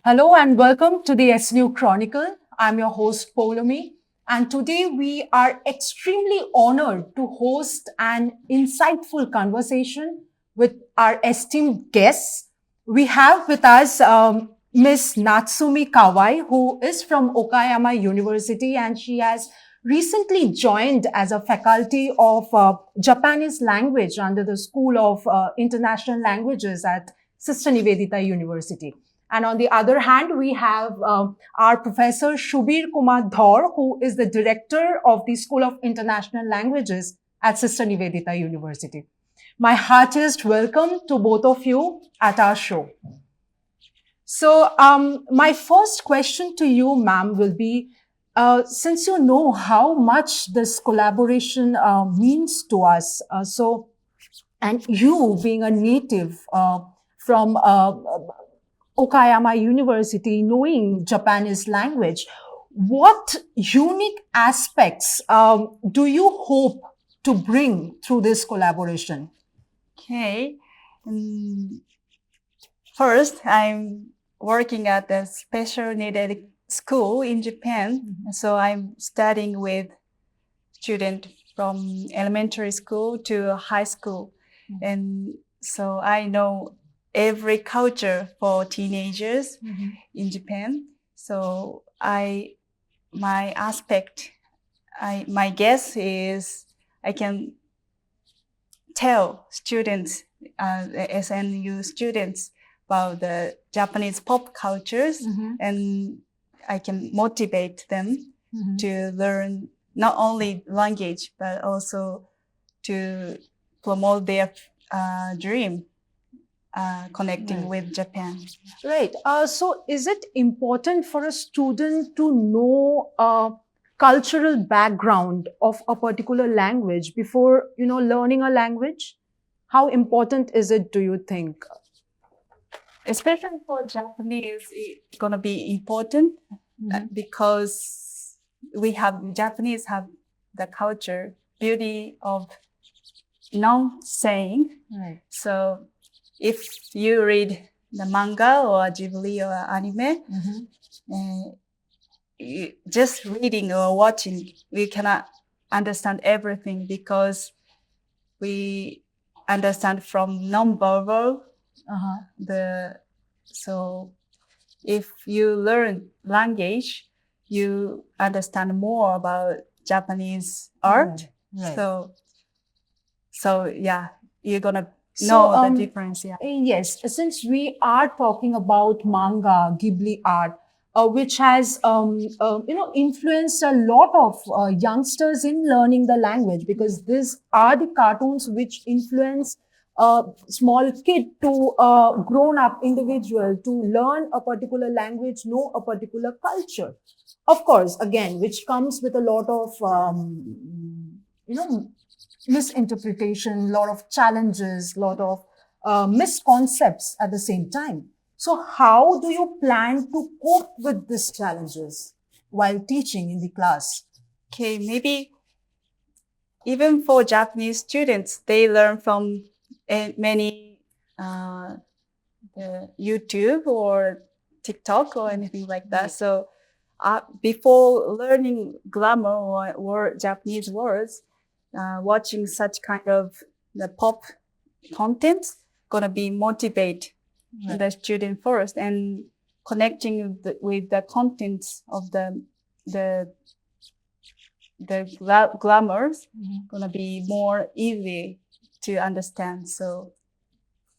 Hello and welcome to the SNU Chronicle. I'm your host, Poulomi, and today we are extremely honored to host an insightful conversation with our esteemed guests. We have with us Miss Natsumi Kawai, who is from Okayama University, and she has recently joined as a faculty of Japanese language under the School of International Languages at Sister Nivedita University. And on the other hand, we have our Professor Subir Dhar, who is the director of the School of International Languages at Sister Nivedita University. My heartiest welcome to both of you at our show. So my first question to you, ma'am, will be, since you know how much this collaboration means to us, and you being a native from Okayama University, knowing Japanese language, what unique aspects do you hope to bring through this collaboration? Okay. First, I'm working at a special needed school in Japan. Mm-hmm. So I'm studying with students from elementary school to high school. Mm-hmm. And so I know every culture for teenagers in Japan. So my guess is I can tell students, SNU students, about the Japanese pop cultures, and I can motivate them to learn not only language, but also to promote their dream. Connecting with Japan. Right. So is it important for a student to know cultural background of a particular language before, learning a language? How important is it, do you think? Especially for Japanese, it's going to be important because Japanese have the culture, beauty of non-saying. Right. So if you read the manga or Ghibli or anime, just reading or watching, we cannot understand everything because we understand from non-verbal. So if you learn language, you understand more about Japanese art. Right. So yeah, you're gonna know the difference. Yeah. Yes, since we are talking about manga, Ghibli art, which has influenced a lot of youngsters in learning the language, because these are the cartoons which influence a small kid to a grown-up individual to learn a particular language, know a particular culture. Of course, again, which comes with a lot of misinterpretation, a lot of challenges, a lot of misconcepts at the same time. So how do you plan to cope with these challenges while teaching in the class? Okay, maybe even for Japanese students, they learn from many YouTube or TikTok or anything like that. So before learning grammar or Japanese words, watching such kind of the pop content gonna be motivate the student first, and connecting with the contents of the grammars gonna be more easy to understand. So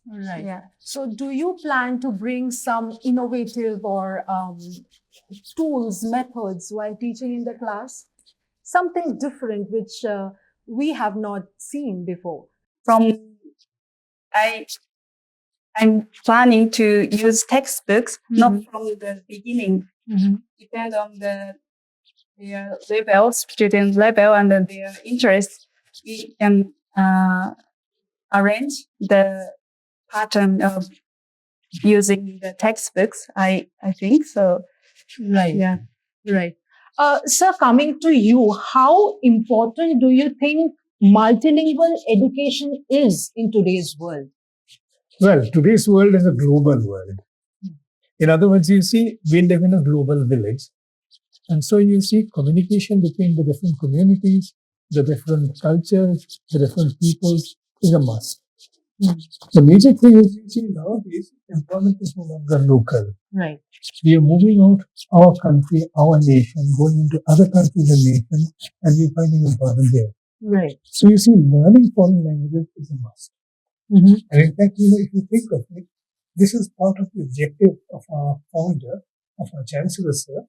right. Yeah. So do you plan to bring some innovative or tools, methods while teaching in the class? Something different which we have not seen before? I'm planning to use textbooks, not from the beginning. Depend on their level, student level, and their interest. We can arrange the pattern of using the textbooks. I think so. Right. Yeah. Right. Sir, coming to you, how important do you think multilingual education is in today's world? Well, today's world is a global world. In other words, you see, we live in a global village. And so you see communication between the different communities, the different cultures, the different peoples is a must. The major thing is, you see, nowadays, employment is no longer local. Right. We are moving out our country, our nation, going into other countries and nations, and we're finding employment there. Right. So you see, learning foreign languages is a must. And in fact, if you think of it, this is part of the objective of our founder, of our Chancellor, sir,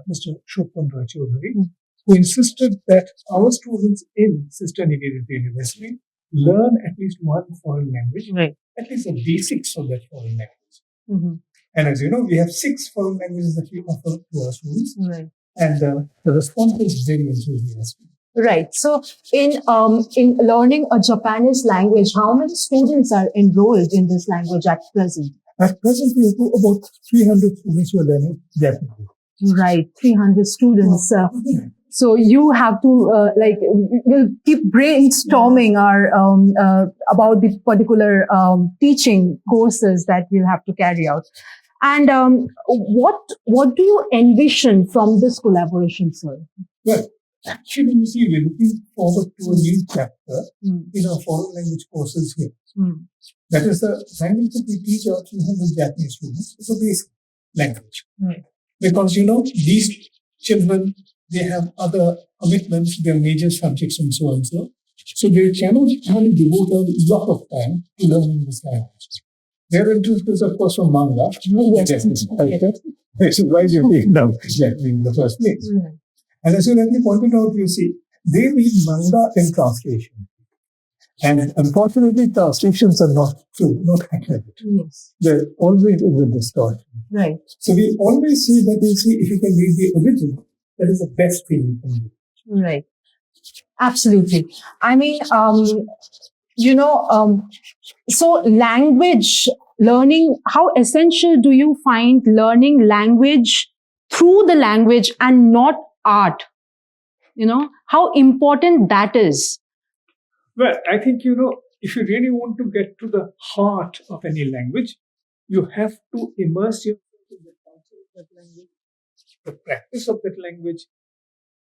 Mr. Shopam Roy Chaudhary, who insisted that our students in Sister Nivedita University learn at least one foreign language, Right. at least the basics of that foreign language. And as you know, we have 6 foreign languages that we offer to our students, Right. and the response is very enthusiastic. Right. So, in learning a Japanese language, how many students are enrolled in this language at present? At present, we have about 300 students who are learning Japanese. Right, 300 students. So you have to we'll keep brainstorming about the particular teaching courses that we'll have to carry out. And what do you envision from this collaboration, sir? Well, actually, you see, we're looking forward to a new chapter in our foreign language courses here. That is the language that we teach our 300 Japanese students. It's a basic language. Because, these children, they have other commitments, their major subjects and so on and so. So they cannot really devote a lot of time to learning this language. Their interest is, of course, from manga. Yes. This is why you're taking down Japanese in the first place. And as you rightly pointed out, you see, they read manga in translation. And unfortunately, translations are not true, not accurate. Yes. There always is a distortion. Right. So we always say that, if you can read the original, that is the best thing you can do. Right. Absolutely. I mean, so language learning, how essential do you find learning language through the language and not art? How important that is? Well, I think, if you really want to get to the heart of any language, you have to immerse yourself in the culture of that language, the practice of that language,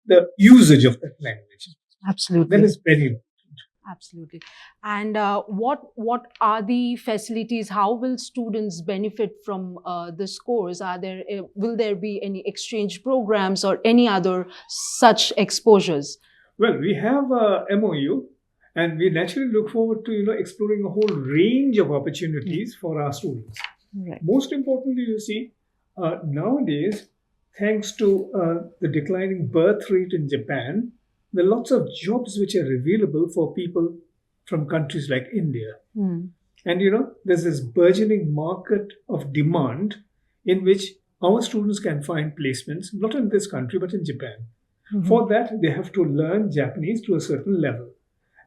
the usage of that language. Absolutely. That is very important. Absolutely. And what are the facilities? How will students benefit from this course? Will there be any exchange programs or any other such exposures? Well, we have a MOU, and we naturally look forward to exploring a whole range of opportunities for our students. Right. Most importantly, you see, nowadays, thanks to the declining birth rate in Japan, there are lots of jobs which are available for people from countries like India. And there's this burgeoning market of demand in which our students can find placements, not in this country, but in Japan. For that, they have to learn Japanese to a certain level.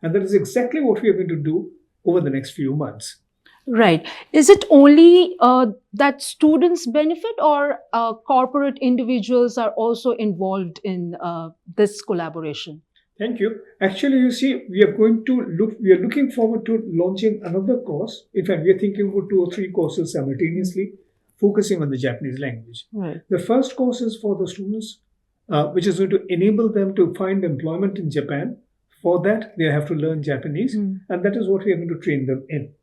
And that is exactly what we are going to do over the next few months. Right. Is it only that students benefit, or corporate individuals are also involved in this collaboration? Thank you. Actually, you see, we are looking forward to launching another course. In fact, we are thinking about 2 or 3 courses simultaneously, focusing on the Japanese language. Right. The first course is for the students, which is going to enable them to find employment in Japan. For that, they have to learn Japanese, and that is what we are going to train them in.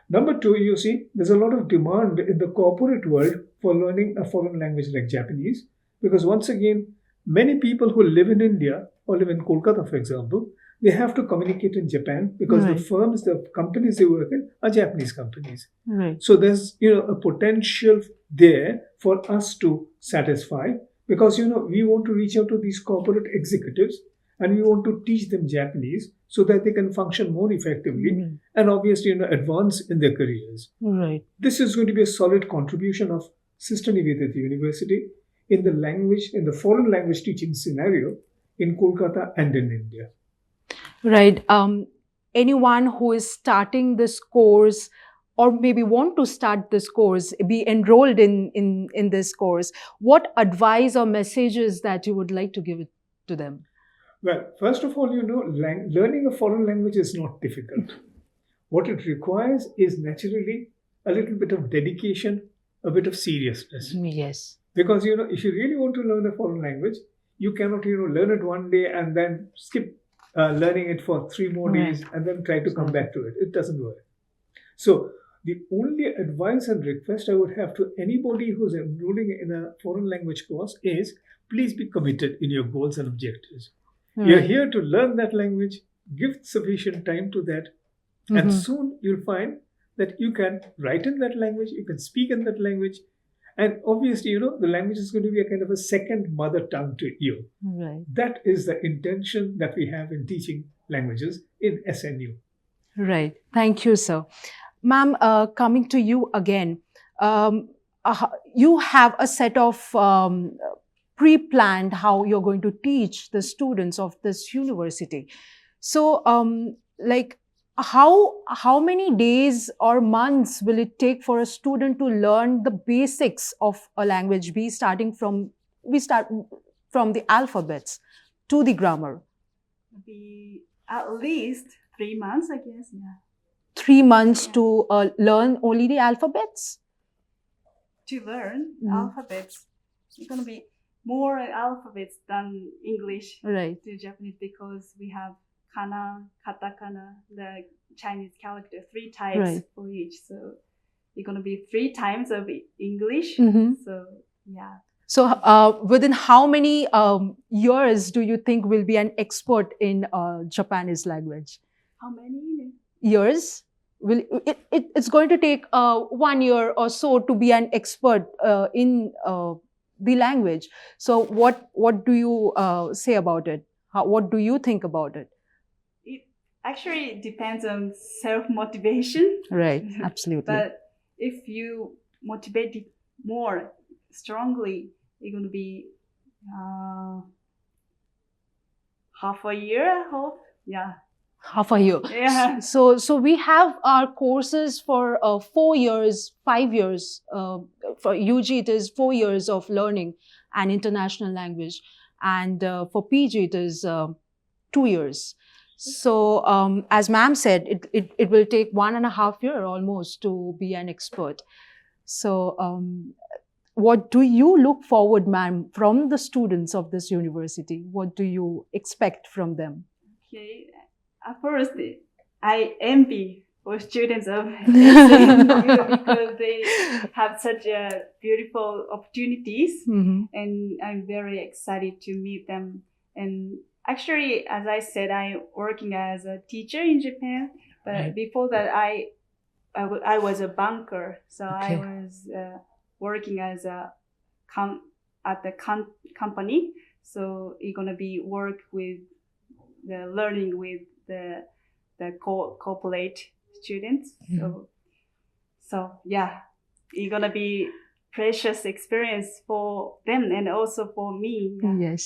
Number 2, you see, there's a lot of demand in the corporate world for learning a foreign language like Japanese, because once again, many people who live in India or live in Kolkata, for example, they have to communicate in Japan because the firms, the companies they work in are Japanese companies. Right. So there's, a potential there for us to satisfy, because, we want to reach out to these corporate executives and we want to teach them Japanese so that they can function more effectively and obviously, advance in their careers. Right. This is going to be a solid contribution of Sister Nivedita University in the foreign language teaching scenario in Kolkata and in India. Right. Anyone who is starting this course, or maybe want to start this course, be enrolled in this course, what advice or messages that you would like to give it to them? Well, first of all, learning a foreign language is not difficult. What it requires is naturally a little bit of dedication a bit of seriousness. Yes. Because, if you really want to learn a foreign language, you cannot, learn it one day and then skip learning it for 3 more days and then try to come back to it. It doesn't work. So the only advice and request I would have to anybody who's enrolling in a foreign language course is please be committed in your goals and objectives. You're here to learn that language, give sufficient time to that, and soon you'll find that you can write in that language, you can speak in that language, and obviously, the language is going to be a kind of a second mother tongue to you. Right. That is the intention that we have in teaching languages in SNU. Right. Thank you, sir. Ma'am, coming to you again, you have a set of pre-planned how you're going to teach the students of this university. So, how many days or months will it take for a student to learn the basics of a language? We start from the alphabets to the grammar. Be at least 3 months, I guess. Yeah. 3 months to learn only the alphabets? To learn alphabets, it's gonna be more alphabets than English to Japanese because we have kana, katakana, the Chinese character, 3 types for each. So it's gonna be 3 times of English. So yeah. So within how many years do you think will be an expert in Japanese language? How many years? It's going to take 1 year or so to be an expert in the language. So what do you say about it? What do you think about it? It actually depends on self-motivation. Right, absolutely. But if you motivate it more strongly, it's going to be half a year, I hope. Yeah. Half a year. Yeah. So we have our courses for 4 years, 5 years. For UG, it is 4 years of learning an international language. And for PG, it is 2 years. So as ma'am said, it will take 1.5 years almost to be an expert. So what do you look forward, ma'am, from the students of this university? What do you expect from them? Okay. At first, I envy for students of SNU because they have such beautiful opportunities, and I'm very excited to meet them. And actually, as I said, I'm working as a teacher in Japan, but before that, I was a banker, so I was working as at the company. So it's gonna be work with the learning with the corporate students. So yeah, it's gonna be precious experience for them and also for me. Yeah.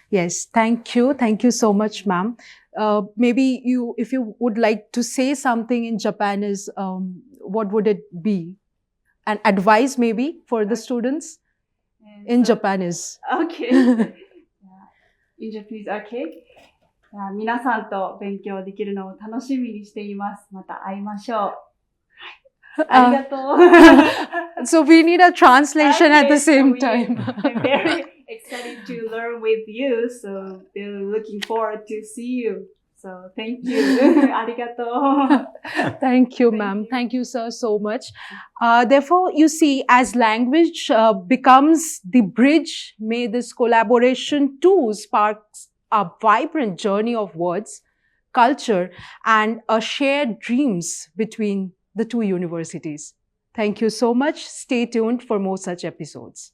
Yes. Thank you so much, ma'am. Maybe if you would like to say something in Japanese, what would it be? An advice maybe for the students in Japanese. Okay. In Japanese, okay. 皆さんと勉強できるのを楽しみにしています。また会いましょう。ありがとう。So we need a translation at the same time. I'm very excited to learn with you, so we're looking forward to see you. So thank you. ありがとう。Thank you, ma'am. Thank you, sir, so much. Therefore, you see, as language becomes the bridge, may this collaboration too sparks a vibrant journey of words, culture, and a shared dreams between the two universities. Thank you so much. Stay tuned for more such episodes.